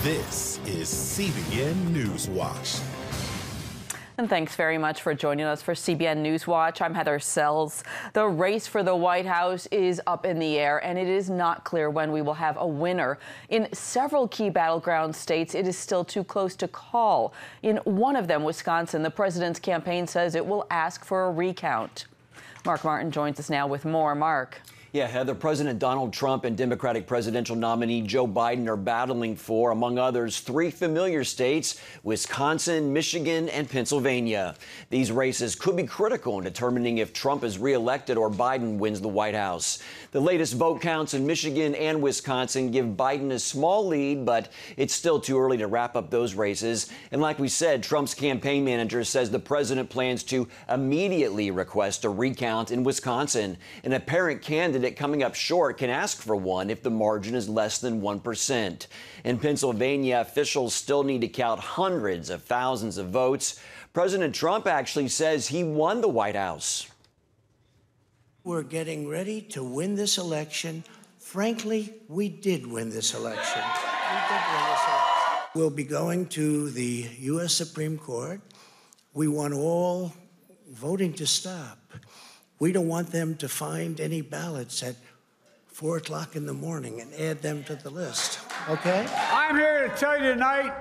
This is CBN NewsWatch. And thanks very much for joining us for CBN NewsWatch. I'm Heather Sells. The race for the White House is up in the air, and it is not clear when we will have a winner. In several key battleground states, it is still too close to call. In one of them, Wisconsin, the president's campaign says it will ask for a recount. Mark Martin joins us now with more. Mark. Yeah, Heather, President Donald Trump and Democratic presidential nominee Joe Biden are battling for, among others, three familiar states: Wisconsin, Michigan, and Pennsylvania. These races could be critical in determining if Trump is reelected or Biden wins the White House. The latest vote counts in Michigan and Wisconsin give Biden a small lead, but it's still too early to wrap up those races. And like we said, Trump's campaign manager says the president plans to immediately request a recount in Wisconsin. An apparent candidate coming up short can ask for one if the margin is less than 1%. In Pennsylvania, officials still need to count hundreds of thousands of votes. President Trump actually says he won the White House. We're getting ready to win this election. Frankly, we did win this election. We'll be going to the U.S. Supreme Court. We want all voting to stop. We don't want them to find any ballots at 4 o'clock in the morning and add them to the list, okay? I'm here to tell you tonight,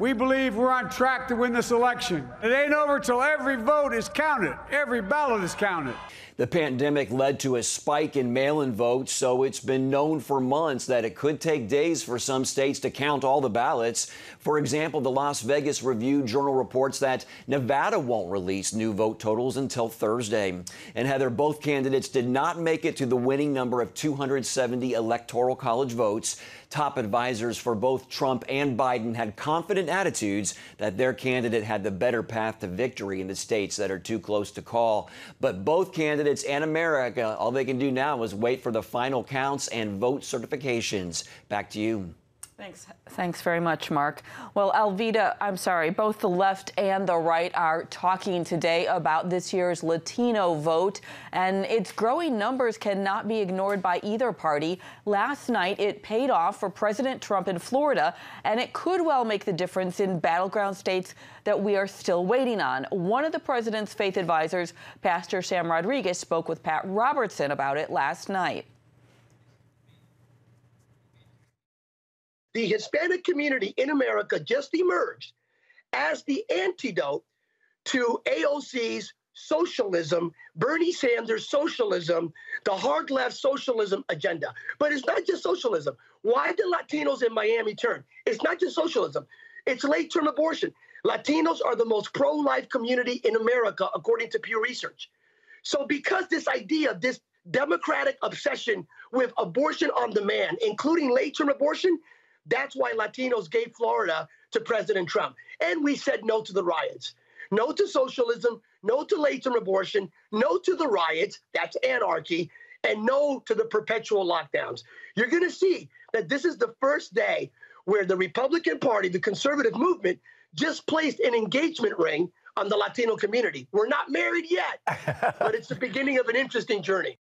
we believe we're on track to win this election. It ain't over till every vote is counted. Every ballot is counted. The pandemic led to a spike in mail-in votes, so it's been known for months that it could take days for some states to count all the ballots. For example, the Las Vegas Review-Journal reports that Nevada won't release new vote totals until Thursday. And Heather, both candidates did not make it to the winning number of 270 Electoral College votes. Top advisors for both Trump and Biden had confident attitudes that their candidate had the better path to victory in the states that are too close to call. But both candidates and America, all they can do now is wait for the final counts and vote certifications. Back to you. Thanks very much, Mark. Well, Alveda, both the left and the right are talking today about this year's Latino vote, and its growing numbers cannot be ignored by either party. Last night, it paid off for President Trump in Florida, and it could well make the difference in battleground states that we are still waiting on. One of the president's faith advisors, Pastor Sam Rodriguez, spoke with Pat Robertson about it last night. The Hispanic community in America just emerged as the antidote to AOC's socialism, Bernie Sanders' socialism, the hard left socialism agenda. But it's not just socialism. Why did Latinos in Miami turn? It's not just socialism. It's late-term abortion. Latinos are the most pro-life community in America, according to Pew Research. So because this idea, this democratic obsession with abortion on demand, including late-term abortion, that's why Latinos gave Florida to President Trump. And we said no to the riots, no to socialism, no to late-term abortion, no to the riots, that's anarchy, and no to the perpetual lockdowns. You're going to see that this is the first day where the Republican Party, the conservative movement, just placed an engagement ring on the Latino community. We're not married yet, but it's the beginning of an interesting journey.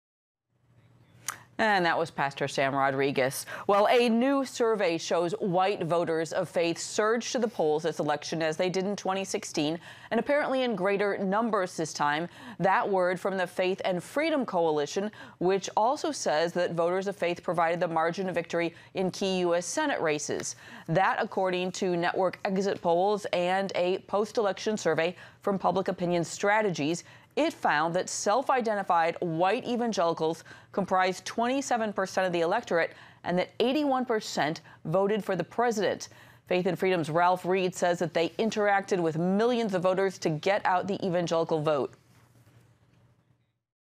And that was Pastor Sam Rodriguez. Well, a new survey shows white voters of faith surged to the polls this election as they did in 2016, and apparently in greater numbers this time. That word from the Faith and Freedom Coalition, which also says that voters of faith provided the margin of victory in key U.S. Senate races. That, according to network exit polls and a post-election survey from Public Opinion Strategies, it found that self-identified white evangelicals comprised 27% of the electorate and that 81% voted for the president. Faith and Freedom's Ralph Reed says that they interacted with millions of voters to get out the evangelical vote.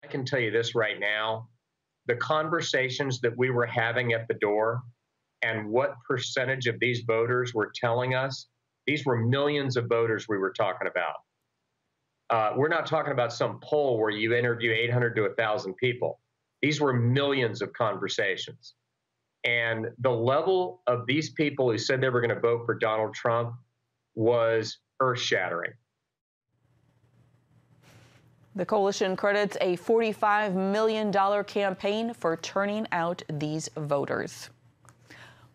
I can tell you this right now, the conversations that we were having at the door and what percentage of these voters were telling us, these were millions of voters we were talking about. We're not talking about some poll where you interview 800 to 1,000 people. These were millions of conversations. And the level of these people who said they were going to vote for Donald Trump was earth-shattering. The coalition credits a $45 million campaign for turning out these voters.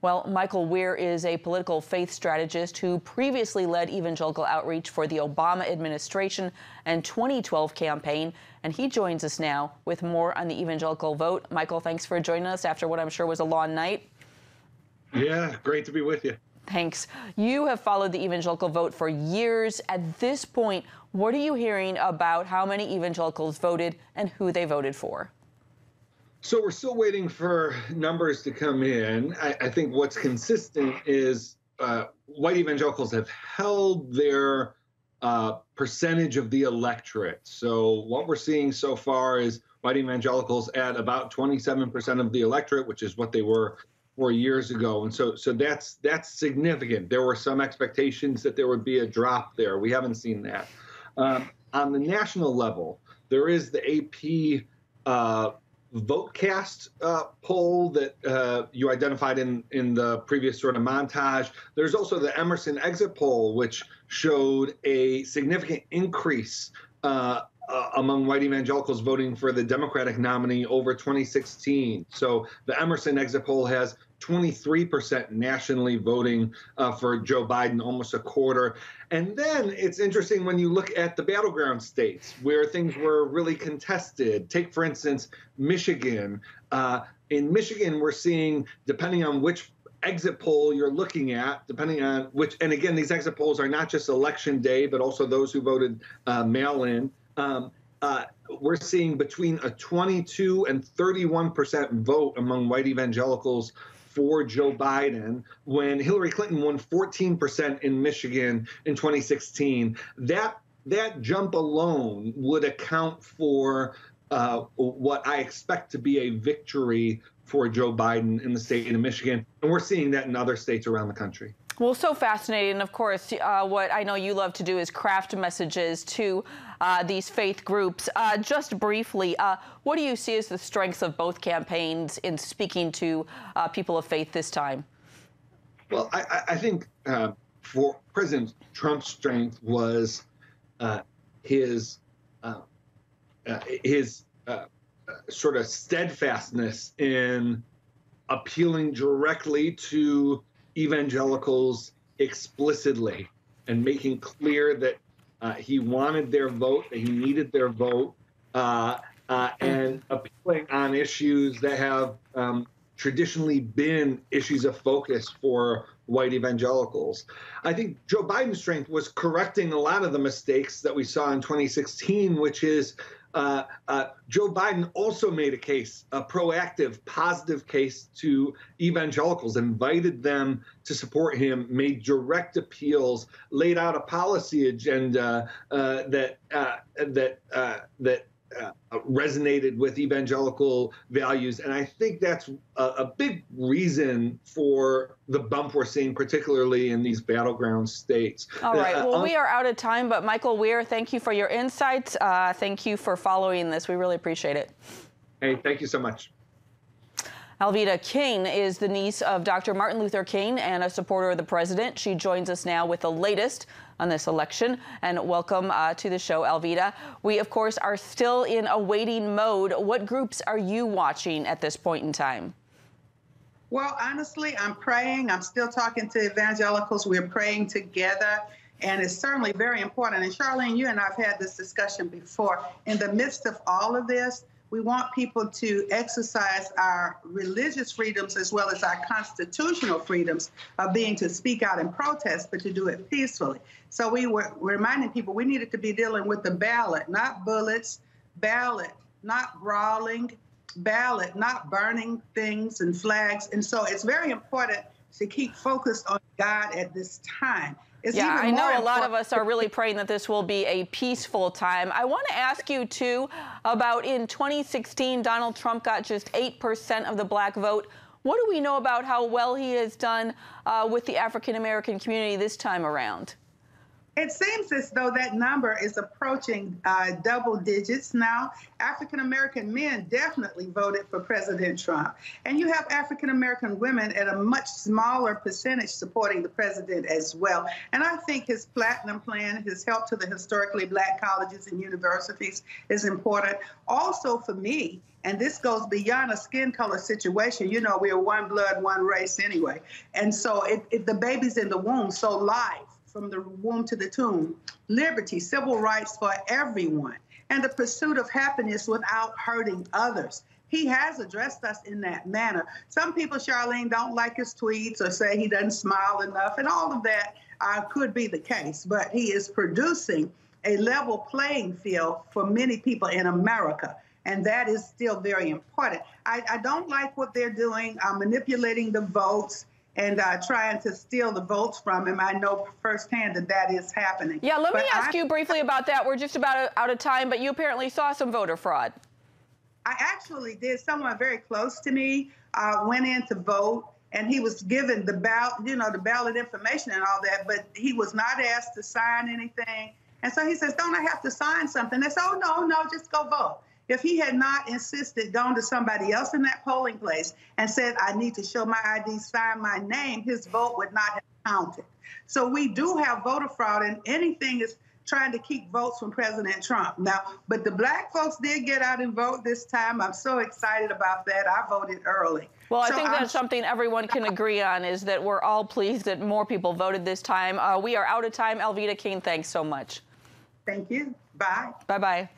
Well, Michael Weir is a political faith strategist who previously led evangelical outreach for the Obama administration and 2012 campaign, and he joins us now with more on the evangelical vote. Michael, thanks for joining us after what I'm sure was a long night. Yeah, great to be with you. Thanks. You have followed the evangelical vote for years. At this point, what are you hearing about how many evangelicals voted and who they voted for? So we're still waiting for numbers to come in. I think what's consistent is white evangelicals have held their percentage of the electorate. So what we're seeing so far is white evangelicals at about 27% of the electorate, which is what they were 4 years ago. And so that's significant. There were some expectations that there would be a drop there. We haven't seen that. On the national level, there is the AP VoteCast poll that you identified in the previous sort of montage. There's also the Emerson exit poll, which showed a significant increase among white evangelicals voting for the Democratic nominee over 2016. So the Emerson exit poll has 23% nationally voting for Joe Biden, almost a quarter. And then it's interesting when you look at the battleground states where things were really contested. Take, for instance, Michigan. In Michigan, we're seeing, depending on which exit poll you're looking at, depending on which, and again, these exit polls are not just election day, but also those who voted mail-in. We're seeing between a 22 and 31% vote among white evangelicals for Joe Biden, when Hillary Clinton won 14% in Michigan in 2016. That jump alone would account for what I expect to be a victory for Joe Biden in the state of Michigan. And we're seeing that in other states around the country. Well, so fascinating. And of course, what I know you love to do is craft messages to these faith groups. Just briefly, what do you see as the strengths of both campaigns in speaking to people of faith this time? Well, I think for President Trump's strength was his sort of steadfastness in appealing directly to evangelicals explicitly and making clear that he wanted their vote, that he needed their vote, and appealing on issues that have traditionally been issues of focus for white evangelicals. I think Joe Biden's strength was correcting a lot of the mistakes that we saw in 2016, which is Joe Biden also made a case, a proactive, positive case to evangelicals, invited them to support him, made direct appeals, laid out a policy agenda that resonated with evangelical values. And I think that's a big reason for the bump we're seeing, particularly in these battleground states. All right. Well, we are out of time, but Michael Weir, thank you for your insights. Thank you for following this. We really appreciate it. Hey, thank you so much. Alveda King is the niece of Dr. Martin Luther King and a supporter of the president. She joins us now with the latest on this election. And welcome to the show, Alveda. We, of course, are still in a waiting mode. What groups are you watching at this point in time? Well, honestly, I'm praying. I'm still talking to evangelicals. We're praying together. And it's certainly very important. And Charlene, you and I have had this discussion before. In the midst of all of this, we want people to exercise our religious freedoms as well as our constitutional freedoms of being to speak out and protest, but to do it peacefully. So we were reminding people we needed to be dealing with the ballot, not bullets, ballot, not brawling, ballot, not burning things and flags. And so it's very important to keep focused on God at this time. Yeah, I know a lot of us are really praying that this will be a peaceful time. I want to ask you, too, about in 2016, Donald Trump got just 8% of the black vote. What do we know about how well he has done with the African-American community this time around? It seems as though that number is approaching double digits now. African-American men definitely voted for President Trump. And you have African-American women at a much smaller percentage supporting the president as well. And I think his platinum plan, his help to the historically black colleges and universities is important. Also for me, And this goes beyond a skin color situation. You know, we are one blood, one race anyway. And so if the baby's in the womb, so life from the womb to the tomb, liberty, civil rights for everyone, and the pursuit of happiness without hurting others. He has addressed us in that manner. Some people, Charlene, don't like his tweets or say he doesn't smile enough, and all of that could be the case. But he is producing a level playing field for many people in America. And that is still very important. I don't like what they're doing, manipulating the votes and trying to steal the votes from him. I know firsthand that that is happening. Yeah, let me ask you briefly about that. We're just about out of time, but you apparently saw some voter fraud. I actually did. Someone very close to me went in to vote, and he was given the ballot, you know, the ballot information and all that, but he was not asked to sign anything. And so he says, don't I have to sign something? They said, oh, no, just go vote. If he had not insisted, gone to somebody else in that polling place and said, I need to show my ID, sign my name, his vote would not have counted. So we do have voter fraud, and anything is trying to keep votes from President Trump. Now, but the black folks did get out and vote this time. I'm so excited about that. I voted early. Well, I think that's something everyone can agree on, is that we're all pleased that more people voted this time. We are out of time. Alveda King, thanks so much. Thank you. Bye. Bye-bye.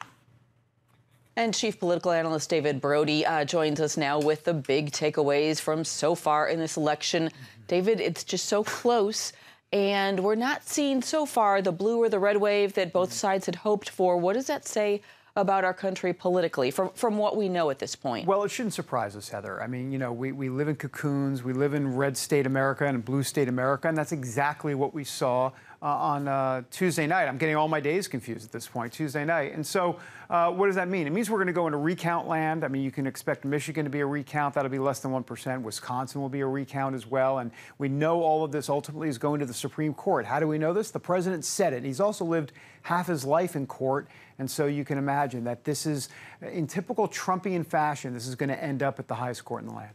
And Chief Political Analyst David Brody joins us now with the big takeaways from so far in this election. David, it's just so close, and we're not seeing so far the blue or the red wave that both sides had hoped for. What does that say about our country politically from what we know at this point? Well, it shouldn't surprise us, Heather. I mean, you know, we live in cocoons. We live in red state America and blue state America, and that's exactly what we saw on Tuesday night. I'm getting all my days confused at this point, Tuesday night. And so what does that mean? It means we're going to go into recount land. I mean, you can expect Michigan to be a recount. That'll be less than 1%. Wisconsin will be a recount as well. And we know all of this ultimately is going to the Supreme Court. How do we know this? The president said it. He's also lived half his life in court. And so you can imagine that this is, in typical Trumpian fashion, this is going to end up at the highest court in the land.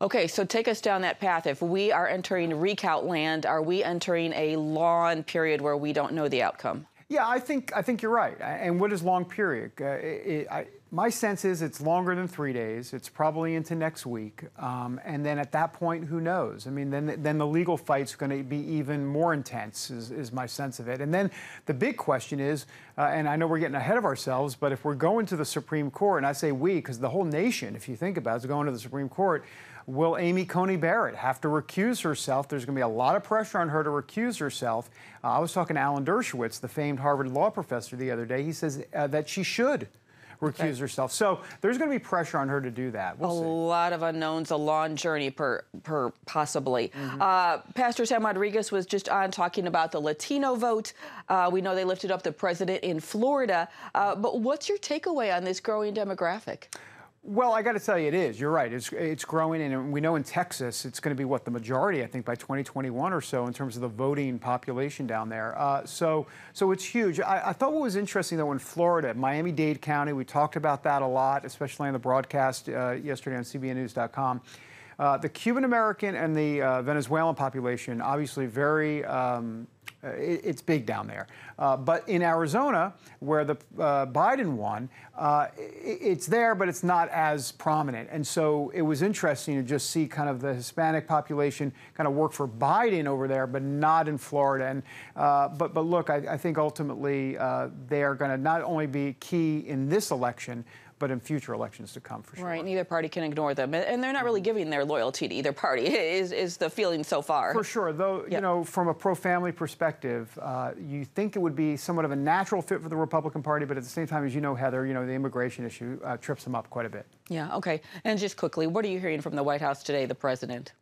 Okay, so take us down that path. If we are entering recount land, are we entering a long period where we don't know the outcome? Yeah, I think you're right. And what is long period? My sense is it's longer than 3 days. It's probably into next week. And then at that point, who knows? I mean, then the legal fight's going to be even more intense, is my sense of it. And then the big question is, and I know we're getting ahead of ourselves, but if we're going to the Supreme Court, and I say we, because the whole nation, if you think about it, is going to the Supreme Court, will Amy Coney Barrett have to recuse herself? There's going to be a lot of pressure on her to recuse herself. I was talking to Alan Dershowitz, the famed Harvard law professor, the other day. He says that she should recuse herself. So there's going to be pressure on her to do that. We'll see. A lot of unknowns, a long journey per possibly. Pastor Sam Rodriguez was just on talking about the Latino vote. We know they lifted up the president in Florida. But what's your takeaway on this growing demographic? Well, I got to tell you, it is. You're right. It's growing, and we know in Texas it's going to be, what, the majority, I think, by 2021 or so in terms of the voting population down there. So it's huge. I thought what was interesting, though, in Florida, Miami-Dade County, we talked about that a lot, especially on the broadcast yesterday on CBNNews.com. The Cuban-American and the Venezuelan population, obviously very... it's big down there. But in Arizona, where the Biden won, it's there, but it's not as prominent. And so it was interesting to just see kind of the Hispanic population kind of work for Biden over there, but not in Florida. And but look, I think ultimately they are going to not only be key in this election, but in future elections to come, for sure. Right, neither party can ignore them. And they're not really giving their loyalty to either party, is the feeling so far. For sure, though, you know, from a pro-family perspective, you think it would be somewhat of a natural fit for the Republican Party, but at the same time, as you know, Heather, you know, the immigration issue trips them up quite a bit. Yeah, okay. And just quickly, what are you hearing from the White House today, the president?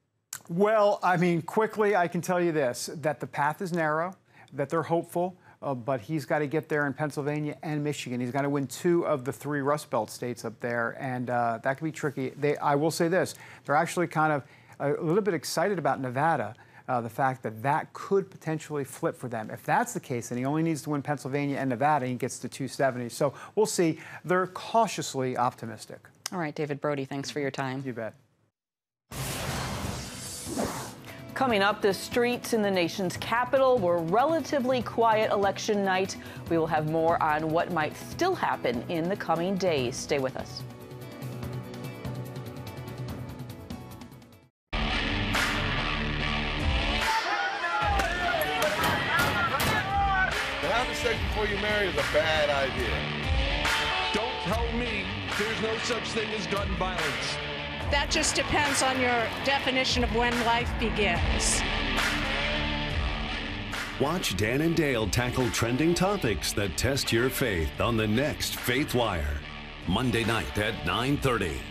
Well, I mean, quickly, I can tell you this, that the path is narrow, that they're hopeful, but he's got to get there in Pennsylvania and Michigan. He's got to win 2 of the 3 Rust Belt states up there, and that could be tricky. I will say this, they're actually kind of a little bit excited about Nevada, the fact that that could potentially flip for them. If that's the case, then he only needs to win Pennsylvania and Nevada, and he gets to 270. So we'll see. They're cautiously optimistic. All right, David Brody, thanks for your time. You bet. Coming up, the streets in the nation's capital were relatively quiet election night. We will have more on what might still happen in the coming days. Stay with us. sex before you marry is a bad idea. Don't tell me there's no such thing as gun violence. That just depends on your definition of when life begins. Watch Dan and Dale tackle trending topics that test your faith on the next Faith Wire, Monday night at 9:30.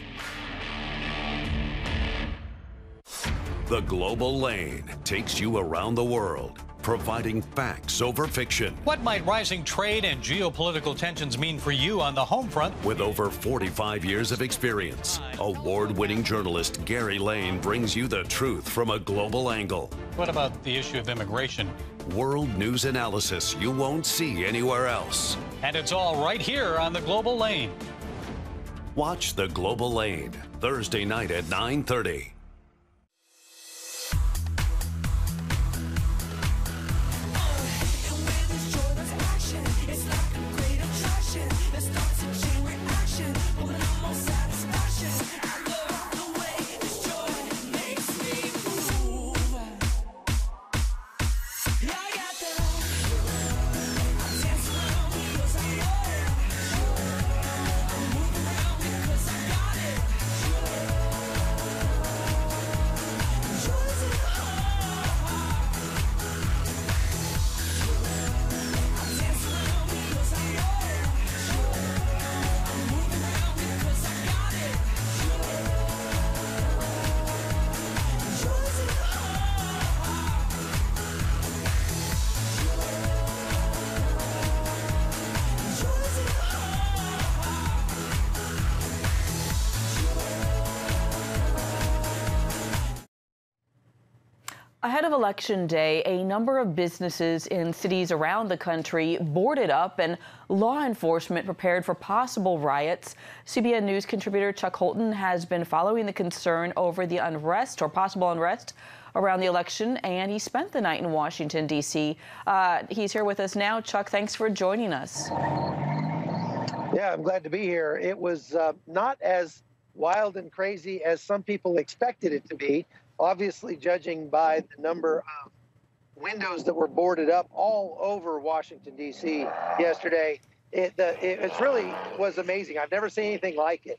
The Global Lane takes you around the world, providing facts over fiction. What might rising trade and geopolitical tensions mean for you on the home front? With over 45 years of experience, award-winning journalist Gary Lane brings you the truth from a global angle. What about the issue of immigration? World news analysis you won't see anywhere else. And it's all right here on the Global Lane. Watch The Global Lane, Thursday night at 9:30. Ahead of Election Day, a number of businesses in cities around the country boarded up and law enforcement prepared for possible riots. CBN News contributor Chuck Holton has been following the concern over the unrest or possible unrest around the election, and he spent the night in Washington, D.C. He's here with us now. Chuck, thanks for joining us. Yeah, I'm glad to be here. It was not as wild and crazy as some people expected it to be. Obviously, judging by the number of windows that were boarded up all over Washington, D.C. yesterday, it really was amazing. I've never seen anything like it.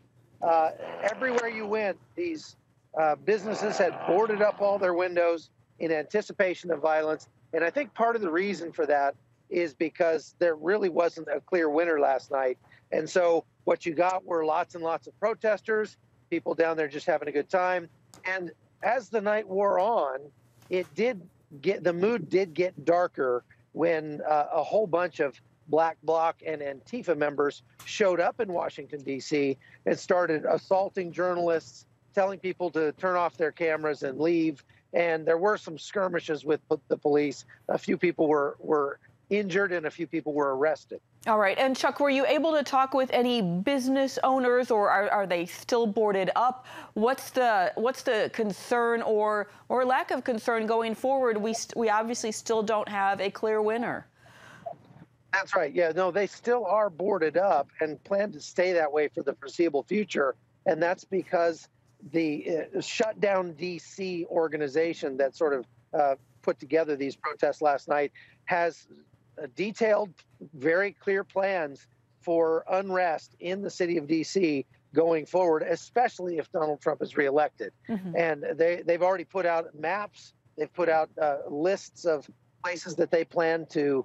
Everywhere you went, these businesses had boarded up all their windows in anticipation of violence. And I think part of the reason for that is because there really wasn't a clear winner last night. And so what you got were lots and lots of protesters, people down there just having a good time. And as the night wore on, the mood did get darker when a whole bunch of Black Bloc and Antifa members showed up in Washington, D.C. and started assaulting journalists, telling people to turn off their cameras and leave. And there were some skirmishes with the police. A few people were injured and a few people were arrested. All right. And Chuck, were you able to talk with any business owners, or are they still boarded up? What's the concern or lack of concern going forward? We obviously still don't have a clear winner. That's right. Yeah, no, they still are boarded up and plan to stay that way for the foreseeable future. And that's because the Shutdown DC organization that sort of put together these protests last night has detailed, very clear plans for unrest in the city of D.C. going forward, especially if Donald Trump is reelected. Mm-hmm. And they've already put out maps. They've put out lists of places that they plan to,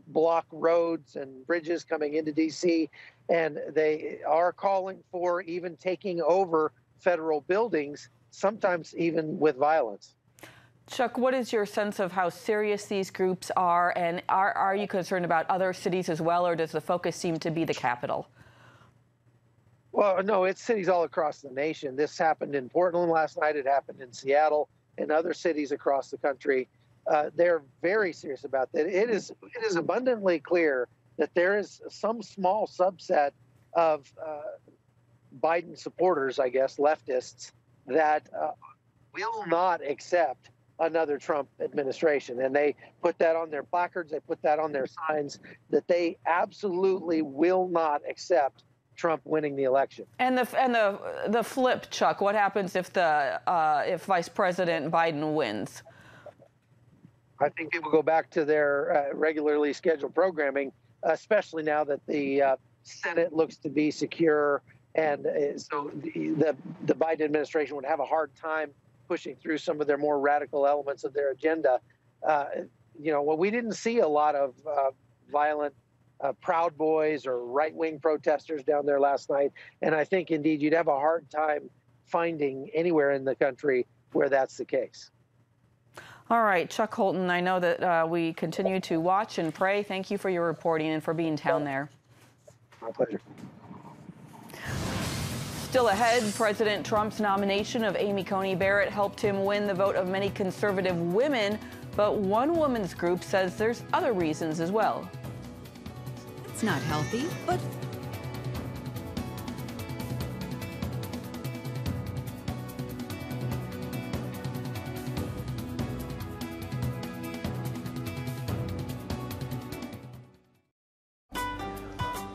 block roads and bridges coming into D.C. And they are calling for even taking over federal buildings, sometimes even with violence. Chuck, what is your sense of how serious these groups are, and are you concerned about other cities as well, or does the focus seem to be the capital? Well, no, it's cities all across the nation. This happened in Portland last night. It happened in Seattle and other cities across the country. They're very serious about that. It is abundantly clear that there is some small subset of Biden supporters, I guess, leftists, that will not accept another Trump administration. And they put that on their placards, they put that on their signs, that they absolutely will not accept Trump winning the election. And the flip, Chuck, what happens if Vice President Biden wins? I think people go back to their regularly scheduled programming, especially now that the Senate looks to be secure. And so the Biden administration would have a hard time pushing through some of their more radical elements of their agenda. Well, we didn't see a lot of violent Proud Boys or right-wing protesters down there last night. And I think, indeed, you'd have a hard time finding anywhere in the country where that's the case. All right, Chuck Holton, I know that we continue to watch and pray. Thank you for your reporting and for being down there. My pleasure. Still ahead, President Trump's nomination of Amy Coney Barrett helped him win the vote of many conservative women, but one women's group says there's other reasons as well. It's not healthy, but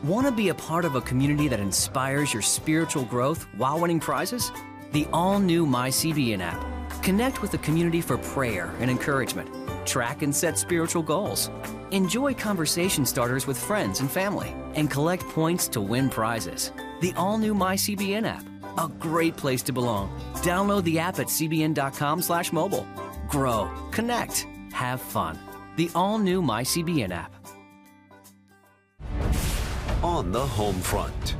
want to be a part of a community that inspires your spiritual growth while winning prizes? The all-new MyCBN app. Connect with the community for prayer and encouragement. Track and set spiritual goals. Enjoy conversation starters with friends and family. And collect points to win prizes. The all-new MyCBN app. A great place to belong. Download the app at cbn.com/mobile. Grow, connect, have fun. The all-new MyCBN app. On the home front.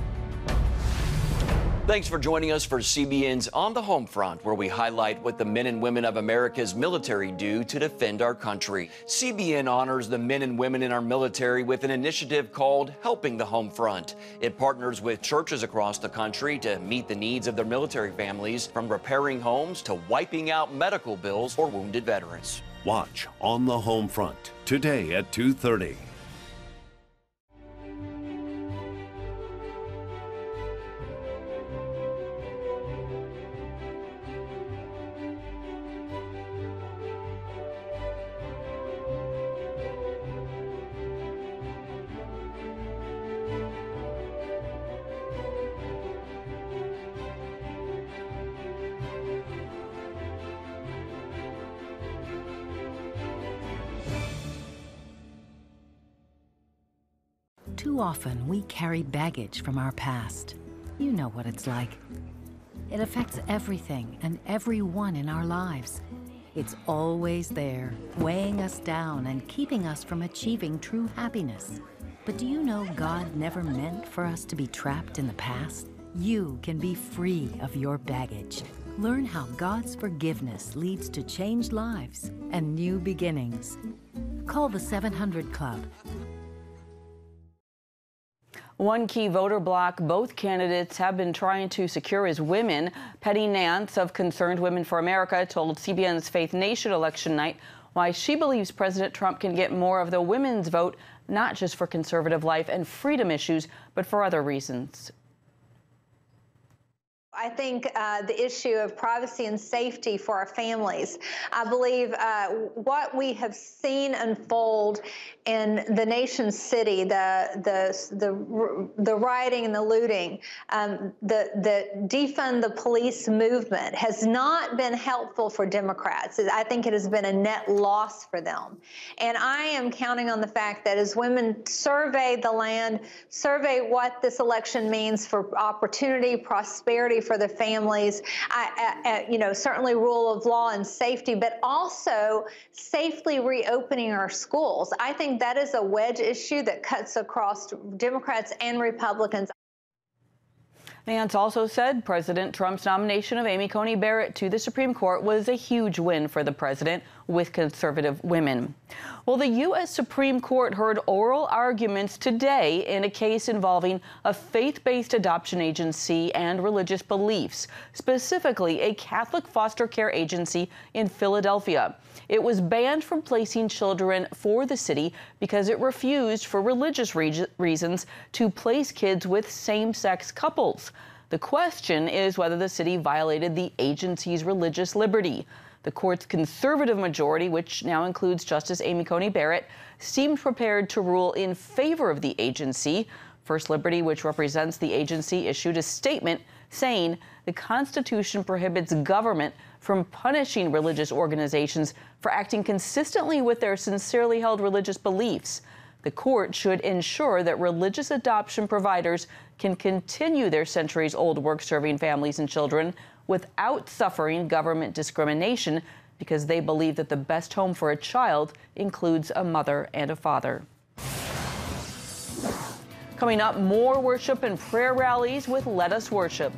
Thanks for joining us for CBN's On the Home Front, where we highlight what the men and women of America's military do to defend our country. CBN honors the men and women in our military with an initiative called Helping the Home Front. It partners with churches across the country to meet the needs of their military families, from repairing homes to wiping out medical bills for wounded veterans. Watch On the Home Front today at 2:30. Too often, we carry baggage from our past. You know what it's like. It affects everything and everyone in our lives. It's always there, weighing us down and keeping us from achieving true happiness. But do you know God never meant for us to be trapped in the past? You can be free of your baggage. Learn how God's forgiveness leads to changed lives and new beginnings. Call the 700 Club. One key voter bloc both candidates have been trying to secure is women. Penny Nance of Concerned Women for America told CBN's Faith Nation election night why she believes President Trump can get more of the women's vote, not just for conservative life and freedom issues, but for other reasons. I think the issue of privacy and safety for our families. I believe what we have seen unfold in the nation's city, the rioting and the looting, the defund the police movement has not been helpful for Democrats. I think it has been a net loss for them. And I am counting on the fact that as women survey the land, survey what this election means for opportunity, prosperity for the families, certainly rule of law and safety, but also safely reopening our schools. I think that is a wedge issue that cuts across Democrats and Republicans. Nance also said President Trump's nomination of Amy Coney Barrett to the Supreme Court was a huge win for the president with conservative women. Well, the U.S. Supreme Court heard oral arguments today in a case involving a faith-based adoption agency and religious beliefs, specifically a Catholic foster care agency in Philadelphia. It was banned from placing children for the city because it refused, for religious reasons, to place kids with same-sex couples. The question is whether the city violated the agency's religious liberty. The court's conservative majority, which now includes Justice Amy Coney Barrett, seemed prepared to rule in favor of the agency. First Liberty, which represents the agency, issued a statement saying the Constitution prohibits government from punishing religious organizations for acting consistently with their sincerely held religious beliefs. The court should ensure that religious adoption providers can continue their centuries-old work serving families and children without suffering government discrimination because they believe that the best home for a child includes a mother and a father. Coming up, more worship and prayer rallies with Let Us Worship.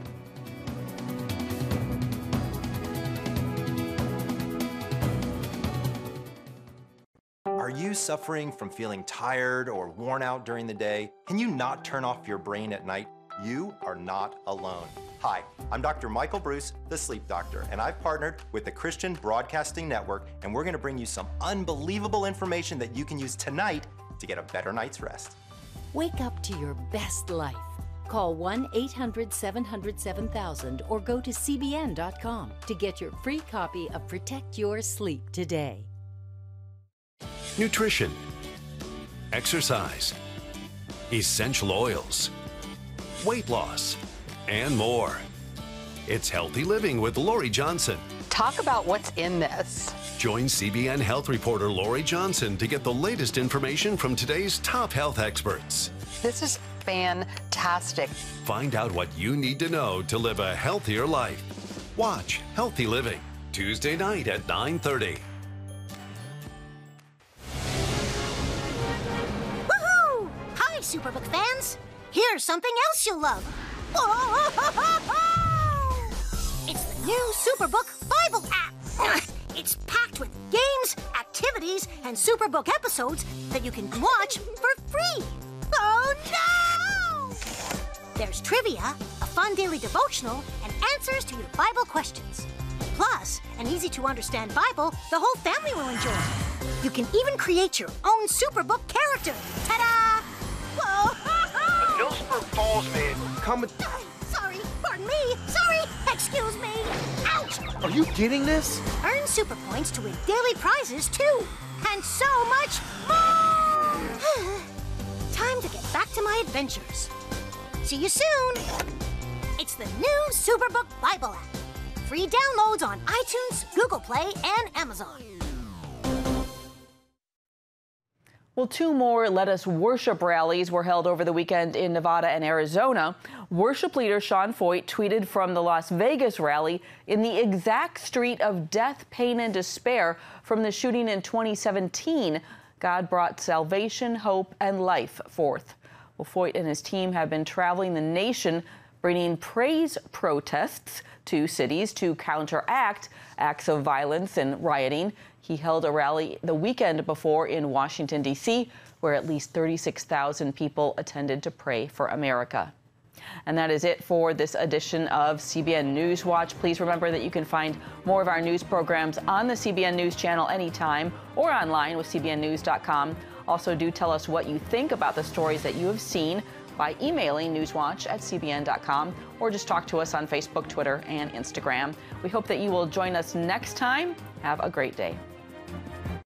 Are you suffering from feeling tired or worn out during the day? Can you not turn off your brain at night? You are not alone. Hi, I'm Dr. Michael Bruce, the Sleep Doctor, and I've partnered with the Christian Broadcasting Network, and we're going to bring you some unbelievable information that you can use tonight to get a better night's rest. Wake up to your best life. Call 1-800-700-7000 or go to cbn.com to get your free copy of Protect Your Sleep today. Nutrition, exercise, essential oils, weight loss, and more. It's Healthy Living with Lori Johnson. Talk about what's in this. Join CBN health reporter Lori Johnson to get the latest information from today's top health experts. This is fantastic. Find out what you need to know to live a healthier life. Watch Healthy Living, Tuesday night at 9:30. Woohoo! Hi, Superbook fans. Here's something else you'll love. It's the new Superbook Bible app. It's packed with games, activities, and Superbook episodes that you can watch for free. Oh, no! There's trivia, a fun daily devotional, and answers to your Bible questions. Plus, an easy-to-understand Bible the whole family will enjoy. You can even create your own Superbook character. Ta-da! Whoa! Millsburg Falls man coming. Sorry, pardon me. Sorry, excuse me. Ouch! Are you getting this? Earn super points to win daily prizes too, and so much more. Time to get back to my adventures. See you soon. It's the new Superbook Bible app. Free downloads on iTunes, Google Play, and Amazon. Well, 2 more Let Us Worship rallies were held over the weekend in Nevada and Arizona. Worship leader Sean Foyt tweeted from the Las Vegas rally in the exact street of death, pain, and despair from the shooting in 2017. God brought salvation, hope, and life forth. Well, Foyt and his team have been traveling the nation, bringing praise protests to cities to counteract acts of violence and rioting. He held a rally the weekend before in Washington, D.C., where at least 36,000 people attended to pray for America. And that is it for this edition of CBN News Watch. Please remember that you can find more of our news programs on the CBN News Channel anytime or online with cbnnews.com. Also, do tell us what you think about the stories that you have seen by emailing newswatch@cbn.com or just talk to us on Facebook, Twitter, and Instagram. We hope that you will join us next time. Have a great day.